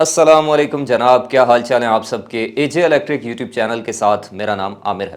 अस्सलामुअलैकुम जनाब, क्या हाल चाल है आप सबके। एजे इलेक्ट्रिक यूट्यूब चैनल के साथ मेरा नाम आमिर है।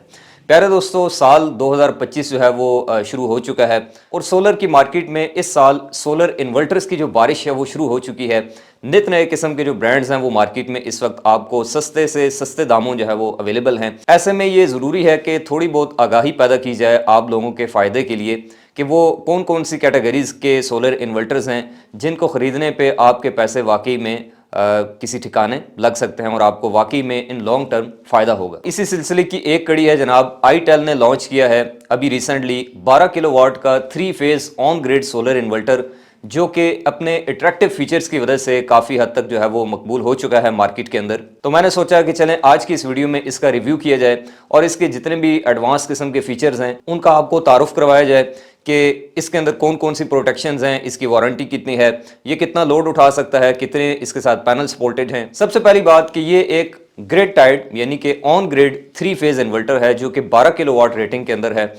प्यारे दोस्तों, साल 2025 जो है वो शुरू हो चुका है और सोलर की मार्केट में इस साल सोलर इन्वर्टर्स की जो बारिश है वो शुरू हो चुकी है। नित नए किस्म के जो ब्रांड्स हैं वो मार्केट में इस वक्त आपको सस्ते से सस्ते दामों जो है वो अवेलेबल हैं। ऐसे में ये ज़रूरी है कि थोड़ी बहुत आगाही पैदा की जाए आप लोगों के फ़ायदे के लिए कि वो कौन कौन सी कैटेगरीज़ के सोलर इन्वर्टर्स हैं जिनको ख़रीदने पर आपके पैसे वाकई में किसी ठिकाने लग सकते हैं और आपको वाकई में इन लॉन्ग टर्म फायदा होगा। इसी सिलसिले की एक कड़ी है जनाब, आईटेल ने लॉन्च किया है अभी रिसेंटली 12 किलोवाट का 3 phase on grid solar inverter, जो कि अपने अट्रैक्टिव फीचर्स की वजह से काफ़ी हद तक जो है वो मकबूल हो चुका है मार्केट के अंदर। तो मैंने सोचा कि चलें आज की इस वीडियो में इसका रिव्यू किया जाए और इसके जितने भी एडवांस किस्म के फीचर्स हैं उनका आपको तारुफ करवाया जाए कि इसके अंदर कौन कौन सी प्रोटेक्शंस हैं, इसकी वारंटी कितनी है, ये कितना लोड उठा सकता है, कितने इसके साथ पैनल सपोर्टेड हैं। सबसे पहली बात कि ये एक ग्रिड टाइड यानी कि ऑन ग्रिड 3 फेज इन्वर्टर है जो कि 12 किलोवाट रेटिंग के अंदर है।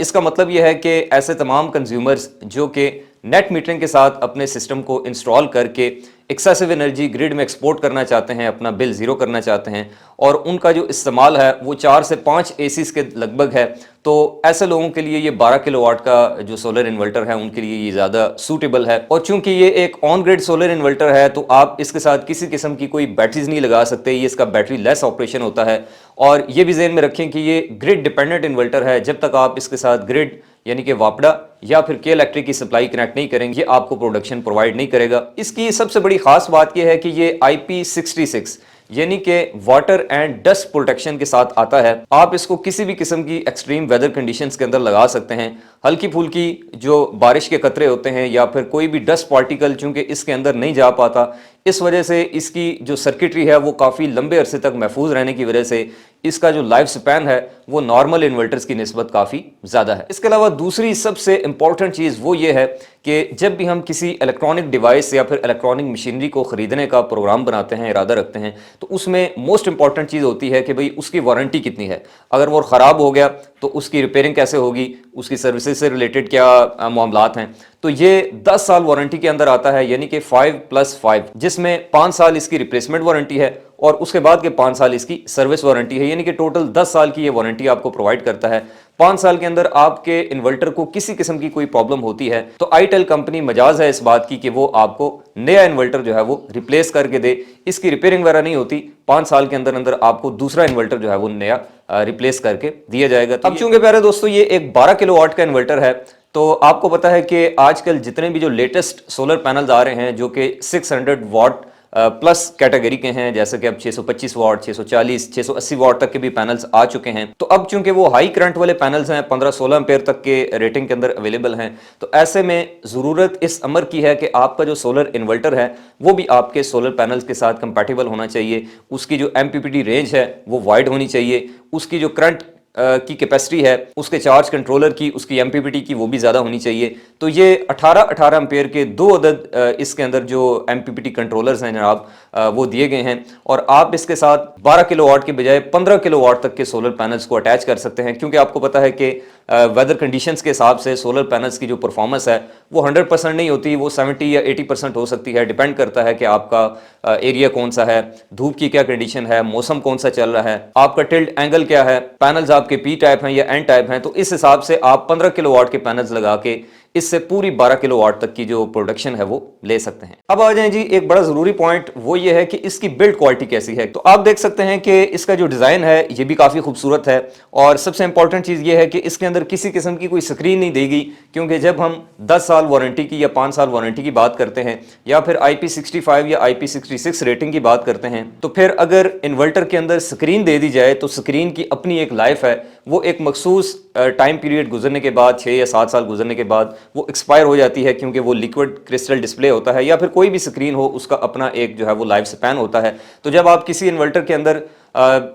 इसका मतलब यह है कि ऐसे तमाम कंज्यूमर्स जो कि नेट मीटरिंग के साथ अपने सिस्टम को इंस्टॉल करके एक्सेसिव एनर्जी ग्रिड में एक्सपोर्ट करना चाहते हैं, अपना बिल ज़ीरो करना चाहते हैं और उनका जो इस्तेमाल है वो 4 से 5 एसीज के लगभग है, तो ऐसे लोगों के लिए ये 12 किलोवाट का जो सोलर इन्वर्टर है उनके लिए ये ज़्यादा सूटेबल है। और चूंकि ये एक ऑन ग्रिड सोलर इन्वर्टर है तो आप इसके साथ किसी किस्म की कोई बैटरीज नहीं लगा सकते, ये इसका बैटरी लेस ऑपरेशन होता है। और ये भी ज़हन में रखें कि ये ग्रिड डिपेंडेंट इन्वर्टर है, जब तक आप इसके साथ ग्रिड यानी कि वापडा या फिर के इलेक्ट्रिक की सप्लाई कनेक्ट नहीं करेंगे आपको प्रोडक्शन प्रोवाइड नहीं करेगा। इसकी सबसे बड़ी खास बात यह है कि ये IP66 यानी कि वाटर एंड डस्ट प्रोटेक्शन के साथ आता है। आप इसको किसी भी किस्म की एक्सट्रीम वेदर कंडीशंस के अंदर लगा सकते हैं। हल्की फुल्की जो बारिश के कतरे होते हैं या फिर कोई भी डस्ट पार्टिकल चूंकि इसके अंदर नहीं जा पाता, इस वजह से इसकी जो सर्किटरी है वो काफ़ी लंबे अरसे तक महफूज रहने की वजह से इसका जो लाइफ स्पैन है वो नॉर्मल इन्वर्टर्स की निस्बत काफ़ी ज़्यादा है। इसके अलावा दूसरी सबसे इंपॉर्टेंट चीज़ वो ये है कि जब भी हम किसी इलेक्ट्रॉनिक डिवाइस या फिर इलेक्ट्रॉनिक मशीनरी को ख़रीदने का प्रोग्राम बनाते हैं, इरादा रखते हैं, तो उसमें मोस्ट इंपॉर्टेंट चीज़ होती है कि भाई उसकी वारंटी कितनी है। अगर वो ख़राब हो गया तो उसकी रिपेयरिंग कैसे होगी, उसकी सर्विसेज से रिलेटेड क्या मामलात हैं। तो ये 10 साल वारंटी के अंदर आता है यानी कि 5+5, जिसमें 5 साल इसकी रिप्लेसमेंट वारंटी है और उसके बाद के 5 साल इसकी सर्विस वारंटी है, यानी कि टोटल 10 साल की ये वारंटी आपको प्रोवाइड करता है। 5 साल के अंदर आपके इन्वर्टर को किसी किस्म की कोई प्रॉब्लम होती है तो आईटेल कंपनी मजाज है इस बात की कि वो आपको नया इन्वर्टर जो है वो रिप्लेस करके दे। इसकी रिपेयरिंग वगैरह नहीं होती, 5 साल के अंदर अंदर आपको दूसरा इन्वर्टर जो है वो नया रिप्लेस करके दिया जाएगा। अब चूंकि प्यारे दोस्तों ये एक 12 किलोवाट का इन्वर्टर है तो आपको पता है कि आजकल जितने भी जो लेटेस्ट सोलर पैनल्स आ रहे हैं जो कि 600 वाट प्लस कैटेगरी के हैं, जैसे कि अब 625 वाट, 640, 680 वाट तक के भी पैनल्स आ चुके हैं। तो अब चूंकि वो हाई करंट वाले पैनल्स हैं, 15-16 एम्पेयर तक के रेटिंग के अंदर अवेलेबल हैं, तो ऐसे में ज़रूरत इस अमर की है कि आपका जो सोलर इन्वर्टर है वो भी आपके सोलर पैनल्स के साथ कंपैटिबल होना चाहिए। उसकी जो MPPT रेंज है वो वाइड होनी चाहिए, उसकी जो करंट की कैपेसिटी है, उसके चार्ज कंट्रोलर की, उसकी MPPT की वो भी ज़्यादा होनी चाहिए। तो ये 18 एम्पेयर के 2 अदद इसके अंदर जो MPPT कंट्रोलर्स हैं जनाब वो दिए गए हैं और आप इसके साथ 12 किलोवाट के बजाय 15 किलोवाट तक के सोलर पैनल्स को अटैच कर सकते हैं, क्योंकि आपको पता है कि वेदर कंडीशंस के हिसाब से सोलर पैनल्स की जो परफॉर्मेंस है वो 100% नहीं होती, वो 70 या 80% हो सकती है। डिपेंड करता है कि आपका एरिया कौन सा है, धूप की क्या कंडीशन है, मौसम कौन सा चल रहा है, आपका टिल्ट एंगल क्या है, पैनल्स आपके P टाइप हैं या N टाइप हैं। तो इस हिसाब से आप 15 किलोवाट के पैनल्स लगा के इससे पूरी 12 किलोवाट तक की जो प्रोडक्शन है वो ले सकते हैं। अब आ जाएं जी, एक बड़ा जरूरी पॉइंट वो ये है कि इसकी बिल्ड क्वालिटी कैसी है। तो आप देख सकते हैं कि इसका जो डिजाइन है ये भी काफी खूबसूरत है और सबसे इंपॉर्टेंट चीज ये है कि इसके अंदर किसी किस्म की कोई स्क्रीन नहीं देगी, क्योंकि जब हम 10 साल वारंटी की या 5 साल वारंटी की बात करते हैं या फिर IP65 या IP66 रेटिंग की बात करते हैं, तो फिर अगर इन्वर्टर के अंदर स्क्रीन दे दी जाए तो स्क्रीन की अपनी एक लाइफ है, वो एक मखसूस टाइम पीरियड गुजरने के बाद 6 या 7 साल गुजरने के बाद वो एक्सपायर हो जाती है, क्योंकि वो लिक्विड क्रिस्टल डिस्प्ले होता है या फिर कोई भी स्क्रीन हो उसका अपना एक जो है वो लाइफ स्पैन होता है। तो जब आप किसी इन्वर्टर के अंदर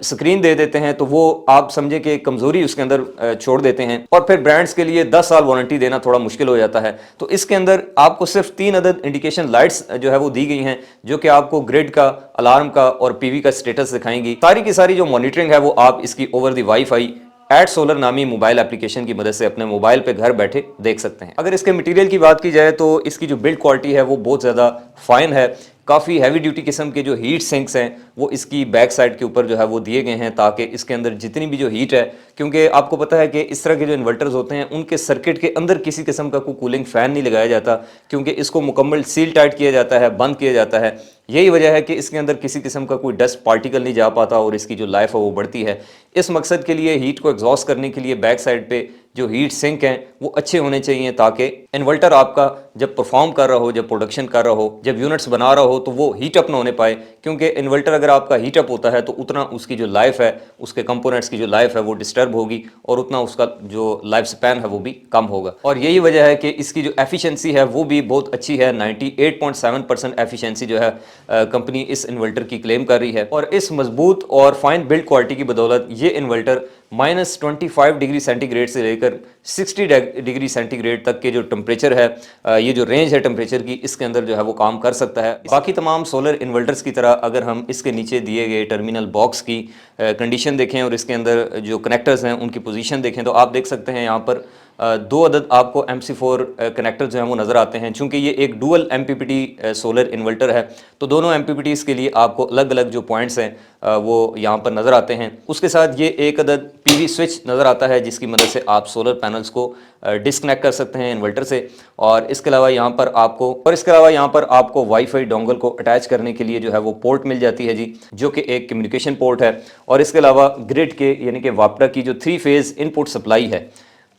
स्क्रीन दे देते हैं तो वो आप समझे कि कमजोरी उसके अंदर छोड़ देते हैं और फिर ब्रांड्स के लिए 10 साल वारंटी देना थोड़ा मुश्किल हो जाता है। तो इसके अंदर आपको सिर्फ 3 अदद इंडिकेशन लाइट्स जो है वो दी गई हैं जो कि आपको ग्रिड का, अलार्म का और PV का स्टेटस दिखाएंगी। सारी की सारी जो मॉनिटरिंग है वो आप इसकी over the wifi at solar नामी मोबाइल एप्लीकेशन की मदद से अपने मोबाइल पे घर बैठे देख सकते हैं। अगर इसके मटेरियल की बात की जाए तो इसकी जो बिल्ड क्वालिटी है वो बहुत ज़्यादा फाइन है। काफ़ी हैवी ड्यूटी किस्म के जो हीट सिंक्स हैं वो इसकी बैक साइड के ऊपर जो है वो दिए गए हैं, ताकि इसके अंदर जितनी भी जो हीट है, क्योंकि आपको पता है कि इस तरह के जो इन्वर्टर्स होते हैं उनके सर्किट के अंदर किसी किस्म का कोई कूलिंग फ़ैन नहीं लगाया जाता, क्योंकि इसको मुकम्मल सील टाइट किया जाता है, बंद किया जाता है। यही वजह है कि इसके अंदर किसी किस्म का कोई डस्ट पार्टिकल नहीं जा पाता और इसकी जो लाइफ है वो बढ़ती है। इस मकसद के लिए हीट को एग्जॉस्ट करने के लिए बैक साइड पे जो हीट सिंक हैं वो अच्छे होने चाहिए, ताकि इन्वर्टर आपका जब परफॉर्म कर रहा हो, जब प्रोडक्शन कर रहा हो, जब यूनिट्स बना रहा हो, तो वो हीट अप ना होने पाए। क्योंकि इन्वर्टर अगर आपका हीट अप होता है तो उतना उसकी जो लाइफ है, उसके कंपोनेंट्स की जो लाइफ है वो डिस्टर्ब होगी और उतना उसका जो लाइफ स्पैन है वो भी कम होगा। और यही वजह है कि इसकी जो एफिशिएंसी है वो भी बहुत अच्छी है। 98.7% एफिशिएंसी जो है कंपनी इस इन्वर्टर की क्लेम कर रही है। और इस मजबूत और फाइन बिल्ड क्वालिटी की बदौलत ये इन्वर्टर -25 डिग्री सेंटीग्रेड से लेकर 60 डिग्री सेंटीग्रेड तक के जो टेम्परेचर है, ये जो रेंज है टेम्परेचर की, इसके अंदर जो है वो काम कर सकता है। बाकी तमाम सोलर इन्वर्टर्स की तरह अगर हम इसके नीचे दिए गए टर्मिनल बॉक्स की कंडीशन देखें और इसके अंदर जो कनेक्टर्स हैं उनकी पोजीशन देखें, तो आप देख सकते हैं यहाँ पर 2 अदद आपको MC4 कनेक्टर जो हैं वो नज़र आते हैं। चूंकि ये एक डुअल MPPT सोलर इन्वर्टर है, तो दोनों MPPTs के लिए आपको अलग अलग जो पॉइंट्स हैं वो यहाँ पर नज़र आते हैं। उसके साथ ये एक अदद PV स्विच नज़र आता है, जिसकी मदद से आप सोलर पैनल्स को डिस्कनेक्ट कर सकते हैं इन्वर्टर से। और इसके अलावा यहाँ पर आपको वाईफाई डोंगल को अटैच करने के लिए जो है वो पोर्ट मिल जाती है जी, जो कि एक कम्युनिकेशन पोर्ट है। और इसके अलावा ग्रिड के यानी कि वापडा की जो 3 फेज़ इनपुट सप्लाई है,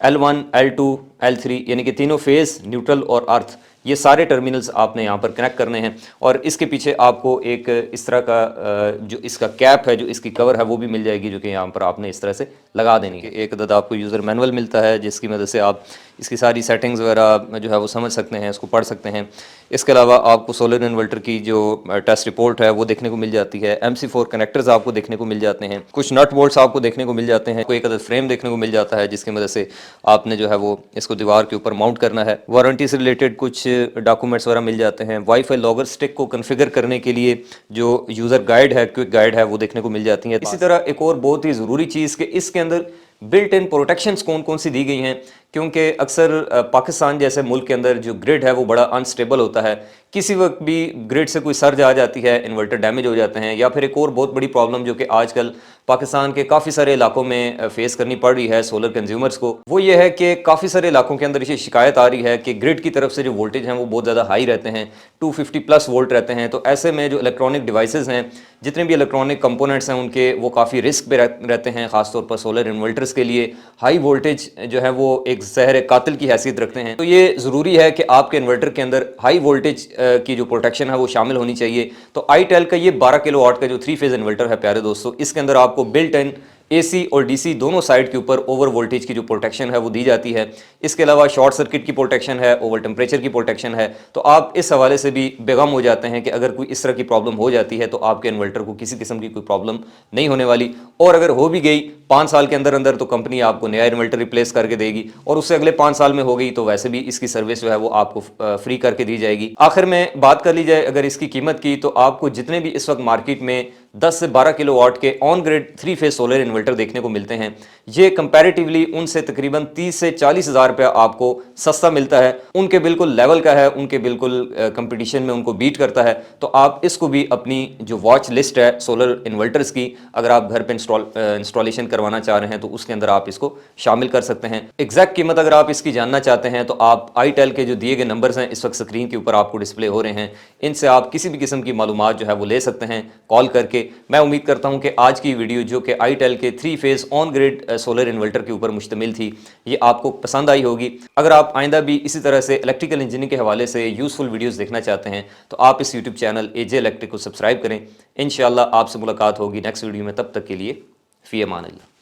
L1, L2, L3 यानी कि तीनों फेज़, न्यूट्रल और अर्थ, ये सारे टर्मिनल्स आपने यहाँ पर कनेक्ट करने हैं। और इसके पीछे आपको एक इस तरह का जो इसका कैप है, जो इसकी कवर है वो भी मिल जाएगी, जो कि यहाँ पर आपने इस तरह से लगा देनी है। एक अदद आपको यूज़र मैनुअल मिलता है, जिसकी मदद से आप इसकी सारी सेटिंग्स वगैरह जो है वो समझ सकते हैं, इसको पढ़ सकते हैं। इसके अलावा आपको सोलर इन्वर्टर की जो टेस्ट रिपोर्ट है वो देखने को मिल जाती है। MC4 कनेक्टर्स आपको देखने को मिल जाते हैं, कुछ नट बोल्ट्स आपको देखने को मिल जाते हैं, कोई एक अदद फ्रेम देखने को मिल जाता है, जिसकी मदद से आपने जो है वो इसको दीवार के ऊपर माउंट करना है। वारंटी से रिलेटेड कुछ डॉक्यूमेंट्स वगैरह मिल जाते हैं। वाईफाई लॉगर स्टिक को कन्फिगर करने के लिए जो यूज़र गाइड है, क्विक गाइड है, वो देखने को मिल जाती है। इसी तरह एक और बहुत ही ज़रूरी चीज़ कि इसके अंदर बिल्ट इन प्रोटेक्शंस कौन कौन सी दी गई हैं, क्योंकि अक्सर पाकिस्तान जैसे मुल्क के अंदर जो ग्रिड है वो बड़ा अनस्टेबल होता है। किसी वक्त भी ग्रिड से कोई सर्ज आ जाती है, इन्वर्टर डैमेज हो जाते हैं। या फिर एक और बहुत बड़ी प्रॉब्लम जो कि आजकल पाकिस्तान के काफ़ी सारे इलाकों में फेस करनी पड़ रही है सोलर कंज्यूमर्स को, वो ये है कि काफ़ी सारे इलाकों के अंदर ये शिकायत आ रही है कि ग्रिड की तरफ से जो वोल्टेज हैं वो बहुत ज़्यादा हाई रहते हैं, 250+ वोल्ट रहते हैं। तो ऐसे में जो इलेक्ट्रॉनिक डिवाइसेज हैं, जितने भी इलेक्ट्रॉनिक कंपोनेंट्स हैं, उनके वो काफ़ी रिस्क पे रहते हैं। ख़ासतौर पर सोलर इन्वर्टर्स के लिए हाई वोल्टेज जो है वो एक जहर कातिल की हैसियत रखते हैं। तो ये ज़रूरी है कि आपके इन्वर्टर के अंदर हाई वोल्टेज की जो प्रोटेक्शन है वो शामिल होनी चाहिए। तो itel का ये 12 किलोवाट का जो 3 फेज़ इन्वर्टर है प्यारे दोस्तों, इसके अंदर आपको बिल्ट इन AC और DC दोनों साइड के ऊपर ओवर वोल्टेज की जो प्रोटेक्शन है वो दी जाती है। इसके अलावा शॉर्ट सर्किट की प्रोटेक्शन है, ओवर टेम्परेचर की प्रोटेक्शन है। तो आप इस हवाले से भी बेगम हो जाते हैं कि अगर कोई इस तरह की प्रॉब्लम हो जाती है तो आपके इन्वर्टर को किसी किस्म की कोई प्रॉब्लम नहीं होने वाली। और अगर हो भी गई 5 साल के अंदर अंदर तो कंपनी आपको नया इन्वर्टर रिप्लेस करके देगी, और उससे अगले 5 साल में हो गई तो वैसे भी इसकी सर्विस जो है वो आपको फ्री करके दी जाएगी। आखिर में बात कर ली जाए अगर इसकी कीमत की, तो आपको जितने भी इस वक्त मार्केट में 10 से 12 किलोवाट के on grid 3 phase solar inverter देखने को मिलते हैं, ये कंपैरेटिवली उनसे तकरीबन 30 से 40 हज़ार रुपया आपको सस्ता मिलता है। उनके बिल्कुल लेवल का है, उनके बिल्कुल कंपटीशन में उनको बीट करता है। तो आप इसको भी अपनी जो वॉच लिस्ट है सोलर इन्वर्टर्स की, अगर आप घर पे इंस्टॉलेशन करवाना चाह रहे हैं तो उसके अंदर आप इसको शामिल कर सकते हैं। एग्जैक्ट कीमत अगर आप इसकी जानना चाहते हैं तो आप itel के जो दिए गए नंबर्स हैं इस वक्त स्क्रीन के ऊपर आपको डिस्प्ले हो रहे हैं, इनसे आप किसी भी किस्म की मालूमात जो है वो ले सकते हैं कॉल करके। मैं उम्मीद करता हूं कि आज की वीडियो जो कि itel के 3 phase on grid solar inverter के ऊपर मुश्तमिल थी, ये आपको पसंद आई होगी। अगर आप आइंदा भी इसी तरह से इलेक्ट्रिकल इंजीनियरिंग के हवाले से यूजफुल वीडियोस देखना चाहते हैं तो आप इस यूट्यूब चैनल AJ इलेक्ट्रिक को सब्सक्राइब करें। इंशाअल्लाह आपसे मुलाकात होगी नेक्स्ट वीडियो में, तब तक के लिए फ़ी अमान अल्लाह।